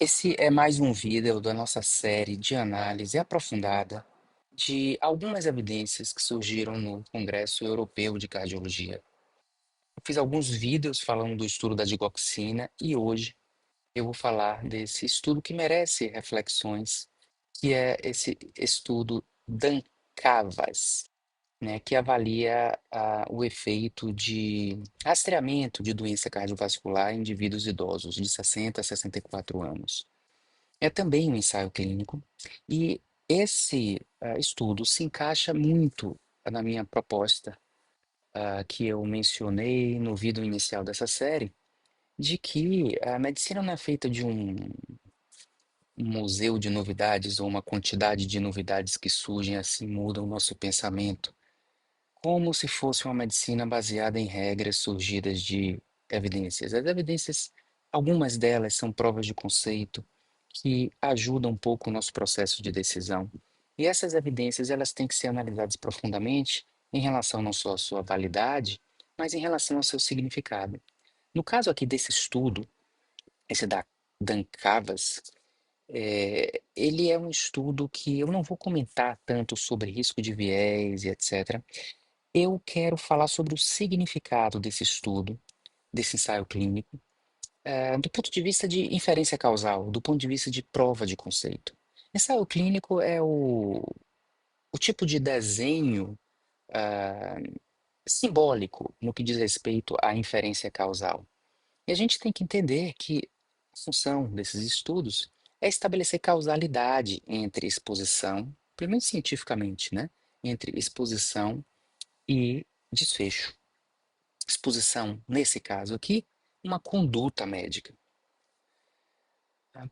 Esse é mais um vídeo da nossa série de análise aprofundada de algumas evidências que surgiram no Congresso Europeu de Cardiologia. Eu fiz alguns vídeos falando do estudo da digoxina e hoje eu vou falar desse estudo que merece reflexões, que é esse estudo DANCAVAS, né, que avalia o efeito de rastreamento de doença cardiovascular em indivíduos idosos de 60 a 64 anos. É também um ensaio clínico e esse estudo se encaixa muito na minha proposta, que eu mencionei no vídeo inicial dessa série, de que a medicina não é feita de um museu de novidades ou uma quantidade de novidades que surgem assim mudam o nosso pensamento, como se fosse uma medicina baseada em regras surgidas de evidências. As evidências, algumas delas são provas de conceito que ajudam um pouco o nosso processo de decisão. E essas evidências, elas têm que ser analisadas profundamente em relação não só à sua validade, mas em relação ao seu significado. No caso aqui desse estudo, esse da Dan Cavas, ele é um estudo que eu não vou comentar tanto sobre risco de viés e etc. Eu quero falar sobre o significado desse estudo, desse ensaio clínico, do ponto de vista de inferência causal, do ponto de vista de prova de conceito. Ensaio clínico é o tipo de desenho ah, simbólico no que diz respeito à inferência causal. E a gente tem que entender que a função desses estudos é estabelecer causalidade entre exposição, pelo menos cientificamente, né? Entre exposição e desfecho. Exposição, nesse caso aqui, uma conduta médica.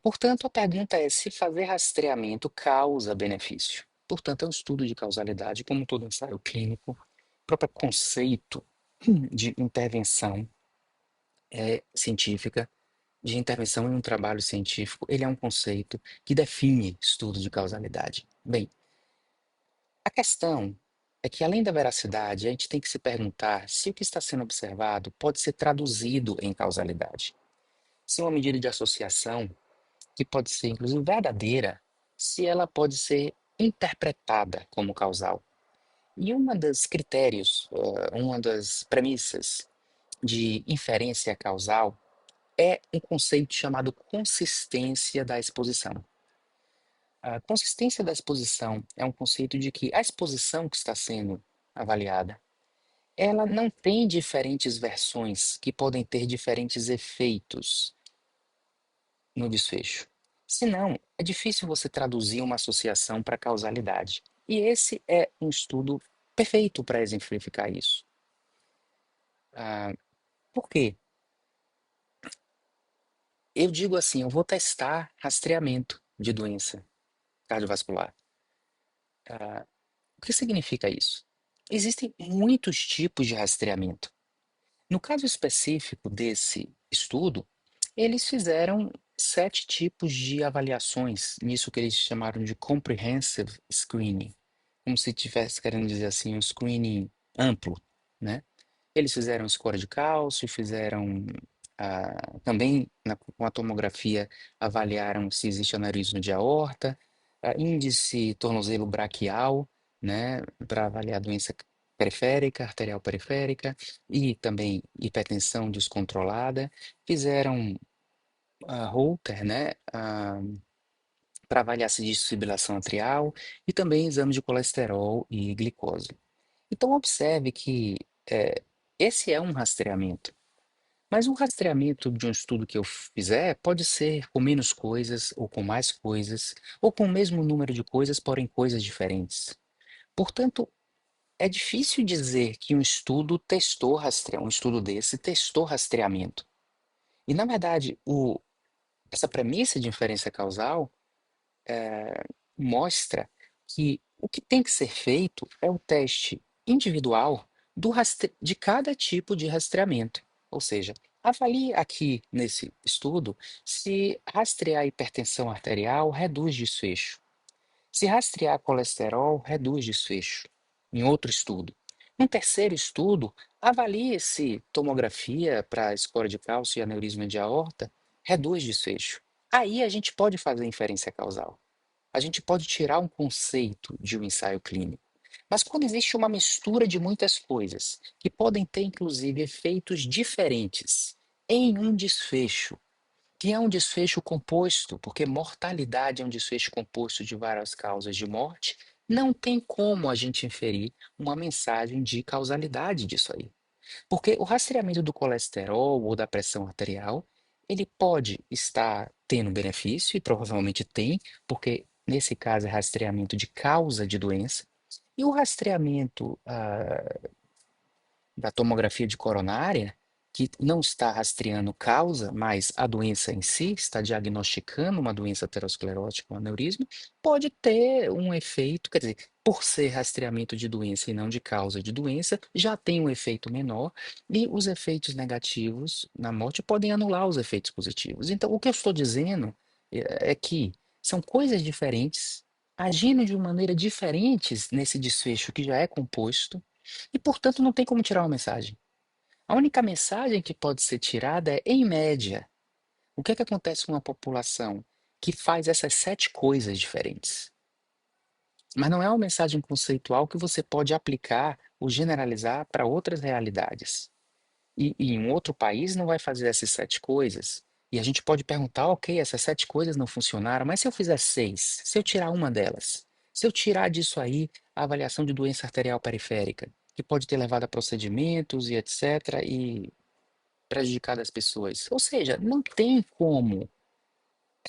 Portanto, a pergunta é se fazer rastreamento causa benefício. Portanto, é um estudo de causalidade, como todo ensaio clínico, o próprio conceito de intervenção científica, de intervenção em um trabalho científico, ele é um conceito que define estudo de causalidade. Bem, a questão é que, além da veracidade, a gente tem que se perguntar se o que está sendo observado pode ser traduzido em causalidade. Se uma medida de associação que pode ser inclusive verdadeira, se ela pode ser interpretada como causal. E uma das critérios, uma das premissas de inferência causal é um conceito chamado consistência da exposição. A consistência da exposição é um conceito de que a exposição que está sendo avaliada, ela não tem diferentes versões que podem ter diferentes efeitos no desfecho. Senão, é difícil você traduzir uma associação para causalidade. E esse é um estudo perfeito para exemplificar isso. Ah, por quê? Eu digo assim, eu vou testar rastreamento de doença cardiovascular. O que significa isso? Existem muitos tipos de rastreamento. No caso específico desse estudo, eles fizeram 7 tipos de avaliações, nisso que eles chamaram de comprehensive screening, como se estivesse querendo dizer assim, um screening amplo, né? Eles fizeram score de cálcio, fizeram também com a tomografia avaliaram se existe aneurisma de aorta, índice tornozelo braquial, né, para avaliar a doença periférica, arterial periférica e também hipertensão descontrolada. Fizeram a Holter, né, para avaliar se existe fibrilação atrial e também exame de colesterol e glicose. Então observe que esse é um rastreamento. Mas um rastreamento de um estudo que eu fizer pode ser com menos coisas, ou com mais coisas, ou com o mesmo número de coisas, porém coisas diferentes. Portanto, é difícil dizer que um estudo testou rastreamento, um estudo desse testou rastreamento. E, na verdade, essa premissa de inferência causal mostra que o que tem que ser feito é o teste individual de cada tipo de rastreamento. Ou seja, avalie aqui nesse estudo se rastrear hipertensão arterial reduz desfecho. Se rastrear colesterol reduz desfecho. Em outro estudo. Um terceiro estudo, avalie se tomografia para score de cálcio e aneurisma de aorta reduz desfecho. Aí a gente pode fazer inferência causal. A gente pode tirar um conceito de um ensaio clínico. Mas quando existe uma mistura de muitas coisas, que podem ter inclusive efeitos diferentes em um desfecho, que é um desfecho composto, porque mortalidade é um desfecho composto de várias causas de morte, não tem como a gente inferir uma mensagem de causalidade disso aí. Porque o rastreamento do colesterol ou da pressão arterial, ele pode estar tendo benefício, e provavelmente tem, porque nesse caso é rastreamento de causa de doença, e o rastreamento da tomografia de coronária, que não está rastreando causa, mas a doença em si, está diagnosticando uma doença aterosclerótica, um aneurisma, pode ter um efeito, quer dizer, por ser rastreamento de doença e não de causa de doença, já tem um efeito menor, e os efeitos negativos na morte podem anular os efeitos positivos. Então, o que eu estou dizendo é que são coisas diferentes, agindo de maneira diferentes nesse desfecho que já é composto, e, portanto, não tem como tirar uma mensagem. A única mensagem que pode ser tirada é, em média, o que é que acontece com uma população que faz essas sete coisas diferentes? Mas não é uma mensagem conceitual que você pode aplicar ou generalizar para outras realidades. E em um outro país não vai fazer essas sete coisas. E a gente pode perguntar, ok, essas sete coisas não funcionaram, mas se eu fizer seis, se eu tirar uma delas, se eu tirar disso aí a avaliação de doença arterial periférica, que pode ter levado a procedimentos e etc., e prejudicado as pessoas. Ou seja, não tem como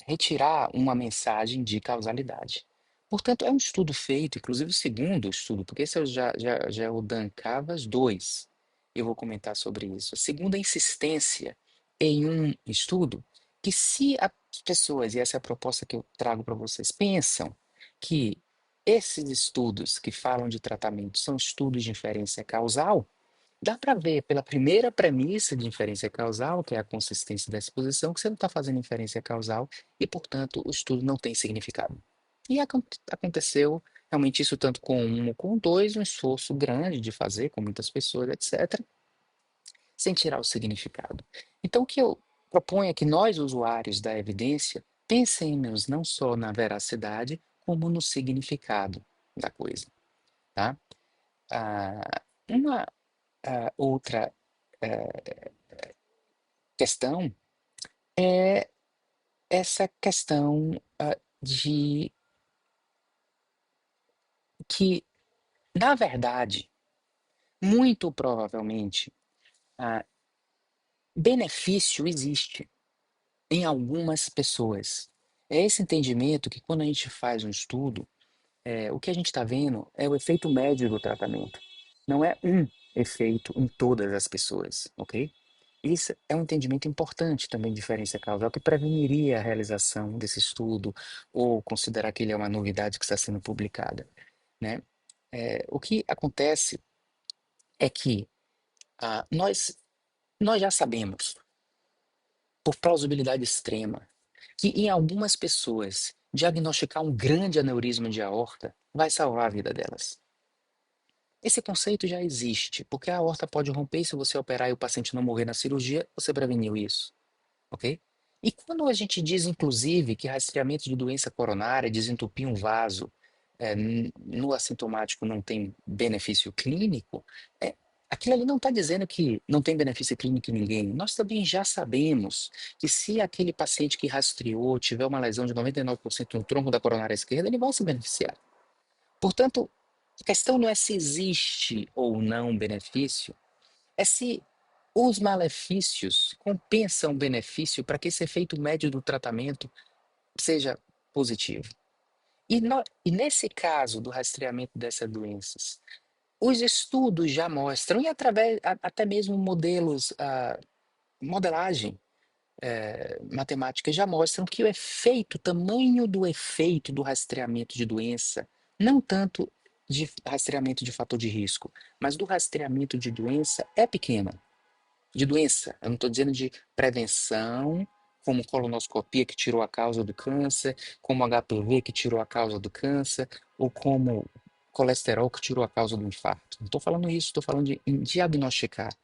retirar uma mensagem de causalidade. Portanto, é um estudo feito, inclusive o segundo estudo, porque esse já é o Dan Cavas 2. Eu vou comentar sobre isso. A segunda insistência em um estudo que, se as pessoas, e essa é a proposta que eu trago para vocês, pensam que esses estudos que falam de tratamento são estudos de inferência causal, dá para ver pela primeira premissa de inferência causal, que é a consistência da exposição, que você não está fazendo inferência causal e, portanto, o estudo não tem significado. E aconteceu realmente isso tanto com um como com dois, um esforço grande de fazer com muitas pessoas, etc., sem tirar o significado. Então, o que eu proponho é que nós, usuários da evidência, pensemos não só na veracidade, como no significado da coisa, tá? Uma outra questão é essa questão de que, na verdade, muito provavelmente, ah, benefício existe em algumas pessoas. É esse entendimento que, quando a gente faz um estudo, o que a gente está vendo é o efeito médio do tratamento. Não é um efeito em todas as pessoas, ok? Isso é um entendimento importante também de diferença causal, que preveniria a realização desse estudo ou considerar que ele é uma novidade que está sendo publicada, né? O que acontece é que nós já sabemos, por plausibilidade extrema, que em algumas pessoas diagnosticar um grande aneurisma de aorta vai salvar a vida delas. Esse conceito já existe, porque a aorta pode romper e, se você operar e o paciente não morrer na cirurgia, você preveniu isso, ok? E quando a gente diz, inclusive, que rastreamento de doença coronária, desentupir um vaso, no assintomático não tem benefício clínico, aquilo ali não está dizendo que não tem benefício clínico em ninguém. Nós também já sabemos que, se aquele paciente que rastreou tiver uma lesão de 99% no tronco da coronária esquerda, ele vai se beneficiar. Portanto, a questão não é se existe ou não benefício, é se os malefícios compensam o benefício para que esse efeito médio do tratamento seja positivo. E nesse caso do rastreamento dessas doenças, os estudos já mostram, e através até mesmo modelos, modelagem matemática, já mostram que o efeito, o tamanho do efeito do rastreamento de doença, não tanto de rastreamento de fator de risco, mas do rastreamento de doença, é pequeno. De doença, eu não estou dizendo de prevenção, como colonoscopia que tirou a causa do câncer, como HPV que tirou a causa do câncer, ou como colesterol que tirou a causa do infarto. Não estou falando isso, estou falando em diagnosticar.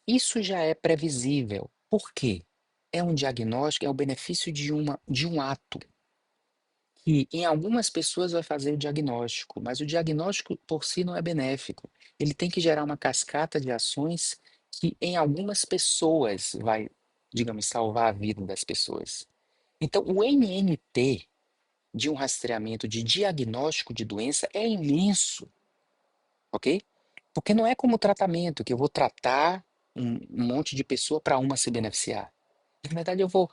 Isso já é previsível. Por quê? é um diagnóstico, é o benefício de um ato, que em algumas pessoas vai fazer o diagnóstico, mas o diagnóstico por si não é benéfico. Ele tem que gerar uma cascata de ações que em algumas pessoas vai, digamos, salvar a vida das pessoas. Então, o NNT de um rastreamento de diagnóstico de doença é imenso, ok? Porque não é como o tratamento, que eu vou tratar um monte de pessoa para uma se beneficiar. Na verdade, eu vou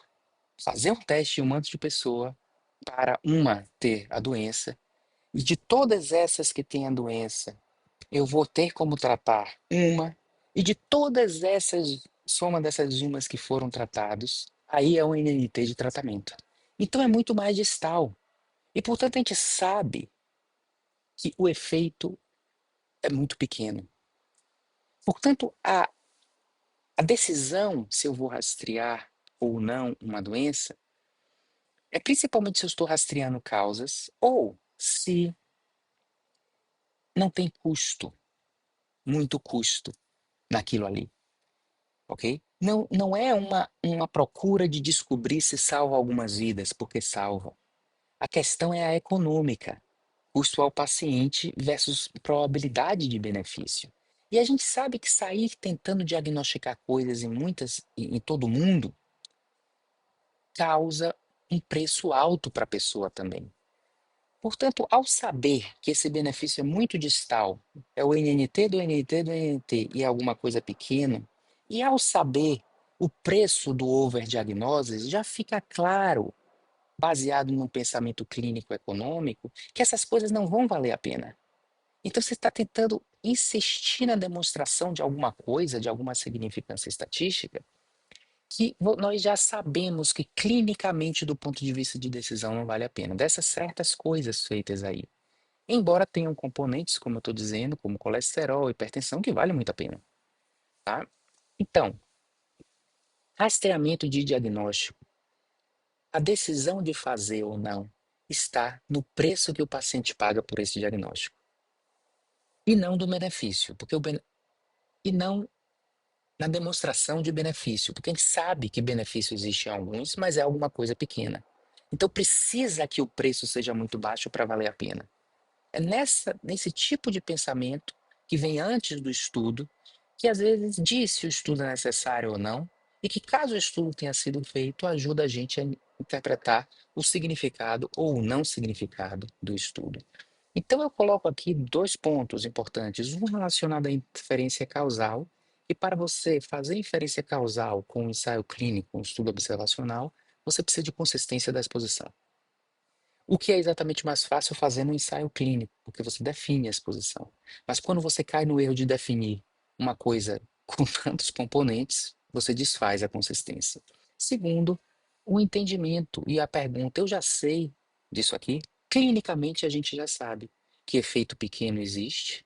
fazer um teste em um monte de pessoa para uma ter a doença, e de todas essas que têm a doença, eu vou ter como tratar uma, e de todas essas, soma dessas umas que foram tratados, aí é um NNT de tratamento. Então é muito mais distal. E, portanto, a gente sabe que o efeito é muito pequeno. Portanto, a decisão se eu vou rastrear ou não uma doença é principalmente se eu estou rastreando causas ou se não tem custo, muito custo naquilo ali, ok? Não, não é uma procura de descobrir se salva algumas vidas, porque salva. A questão é a econômica, custo ao paciente versus probabilidade de benefício. E a gente sabe que sair tentando diagnosticar coisas em todo mundo causa um preço alto para a pessoa também. Portanto, ao saber que esse benefício é muito distal, é o NNT do NNT do NNT e é alguma coisa pequena, e ao saber o preço do overdiagnose, já fica claro, baseado num pensamento clínico econômico, que essas coisas não vão valer a pena. Então você está tentando insistir na demonstração de alguma coisa, de alguma significância estatística, que nós já sabemos que clinicamente, do ponto de vista de decisão, não vale a pena. Dessas certas coisas feitas aí. Embora tenham componentes, como eu estou dizendo, como colesterol, hipertensão, que vale muito a pena, tá? Então, rastreamento de diagnóstico, a decisão de fazer ou não está no preço que o paciente paga por esse diagnóstico e não do benefício, e não na demonstração de benefício, porque a gente sabe que benefício existe em alguns, mas é alguma coisa pequena. Então precisa que o preço seja muito baixo para valer a pena. É nesse tipo de pensamento que vem antes do estudo, que às vezes diz se o estudo é necessário ou não, e que caso o estudo tenha sido feito, ajuda a gente a interpretar o significado ou o não significado do estudo. Então eu coloco aqui dois pontos importantes, um relacionado à inferência causal, e para você fazer inferência causal com um ensaio clínico, um estudo observacional, você precisa de consistência da exposição. O que é exatamente mais fácil fazer no ensaio clínico, porque você define a exposição. Mas quando você cai no erro de definir uma coisa com tantos componentes, você desfaz a consistência. Segundo, o entendimento e a pergunta. Eu já sei disso aqui. Clinicamente, a gente já sabe que efeito pequeno existe,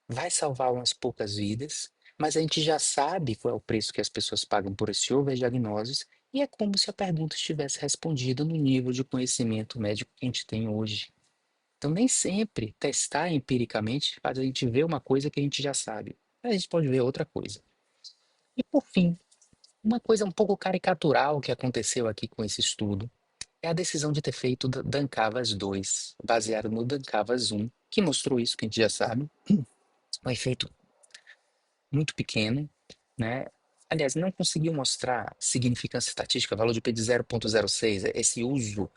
vai salvar umas poucas vidas, mas a gente já sabe qual é o preço que as pessoas pagam por esse overdiagnoses, e é como se a pergunta estivesse respondida no nível de conhecimento médico que a gente tem hoje. Então, nem sempre testar empiricamente faz a gente ver uma coisa que a gente já sabe. A gente pode ver outra coisa. E, por fim, uma coisa um pouco caricatural que aconteceu aqui com esse estudo é a decisão de ter feito o Dancavas 2, baseado no Dancavas 1, que mostrou isso que a gente já sabe, um efeito muito pequeno, né? Aliás, não conseguiu mostrar significância estatística, valor de P de 0,06, esse uso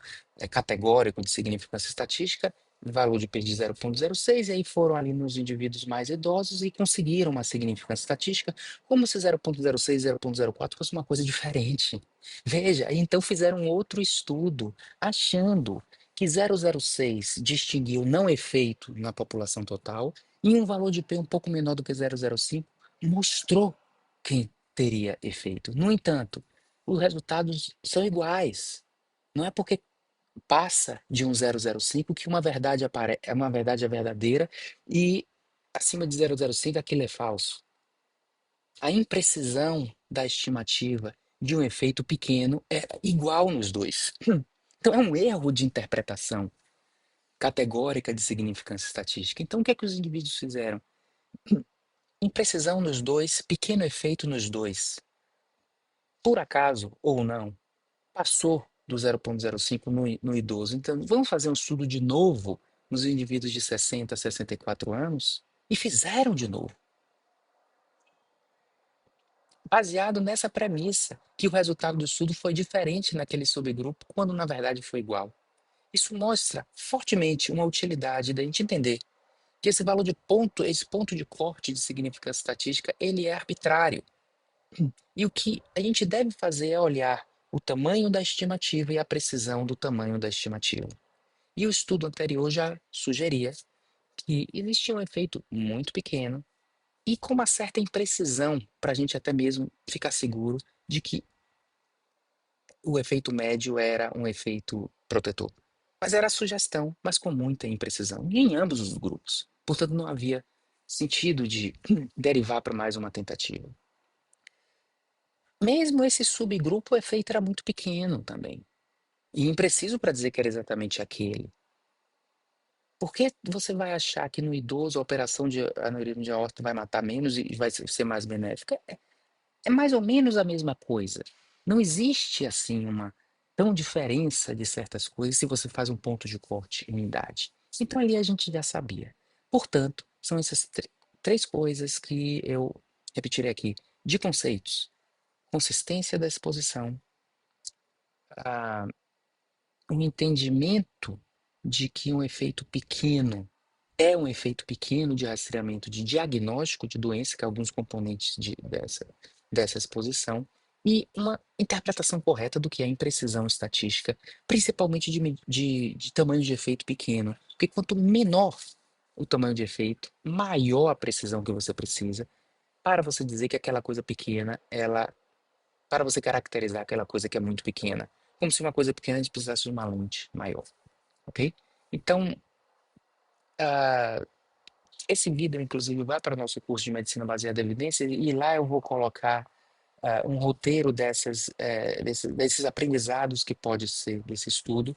categórico de significância estatística, valor de P de 0,06, e aí foram ali nos indivíduos mais idosos e conseguiram uma significância estatística, como se 0,06, 0,04 fosse uma coisa diferente. Veja, aí então fizeram outro estudo, achando que 0,06 distinguiu não efeito na população total, e um valor de P um pouco menor do que 0,05 mostrou quem teria efeito. No entanto, os resultados são iguais. Não é porque passa de um 0,05 que uma verdade é verdadeira e acima de 0,05 aquilo é falso. A imprecisão da estimativa de um efeito pequeno é igual nos dois. Então é um erro de interpretação categórica de significância estatística. Então o que é que os indivíduos fizeram? Imprecisão nos dois, pequeno efeito nos dois. por acaso ou não, passou do 0,05 no idoso. Então, vamos fazer um estudo de novo nos indivíduos de 60 a 64 anos? E fizeram de novo, baseado nessa premissa, que o resultado do estudo foi diferente naquele subgrupo, quando na verdade foi igual. Isso mostra fortemente uma utilidade da gente entender que esse valor de ponto, esse ponto de corte de significância estatística, ele é arbitrário. E o que a gente deve fazer é olhar o tamanho da estimativa e a precisão do tamanho da estimativa. E o estudo anterior já sugeria que existia um efeito muito pequeno e com uma certa imprecisão, para a gente até mesmo ficar seguro de que o efeito médio era um efeito protetor. Mas era sugestão, mas com muita imprecisão, e em ambos os grupos. Portanto, não havia sentido de derivar para mais uma tentativa. Mesmo esse subgrupo, o efeito era muito pequeno também. E impreciso para dizer que era exatamente aquele. Por que você vai achar que no idoso a operação de aneurisma de aorta vai matar menos e vai ser mais benéfica? É mais ou menos a mesma coisa. Não existe assim uma tão diferença de certas coisas se você faz um ponto de corte em idade. Então ali a gente já sabia. Portanto, são essas três coisas que eu repetirei aqui, de conceitos: consistência da exposição, a um entendimento de que um efeito pequeno é um efeito pequeno de rastreamento de diagnóstico de doença, que é alguns componentes dessa exposição, e uma interpretação correta do que é imprecisão estatística, principalmente de tamanho de efeito pequeno. Porque quanto menor o tamanho de efeito, maior a precisão que você precisa para você dizer que aquela coisa pequena, para você caracterizar aquela coisa que é muito pequena. Como se uma coisa pequena a gente precisasse de uma lente maior, ok? Então, ah, esse vídeo, inclusive, vai para o nosso curso de Medicina Baseada em Evidência e lá eu vou colocar um roteiro desses aprendizados que pode ser desse estudo,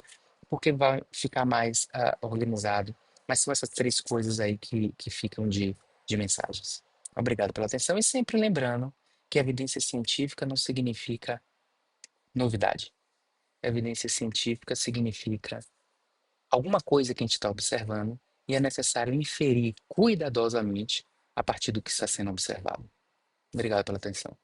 porque vai ficar mais organizado. Mas são essas três coisas aí que ficam de mensagens. Obrigado pela atenção e sempre lembrando que evidência científica não significa novidade. Evidência científica significa alguma coisa que a gente está observando e é necessário inferir cuidadosamente a partir do que está sendo observado. Obrigado pela atenção.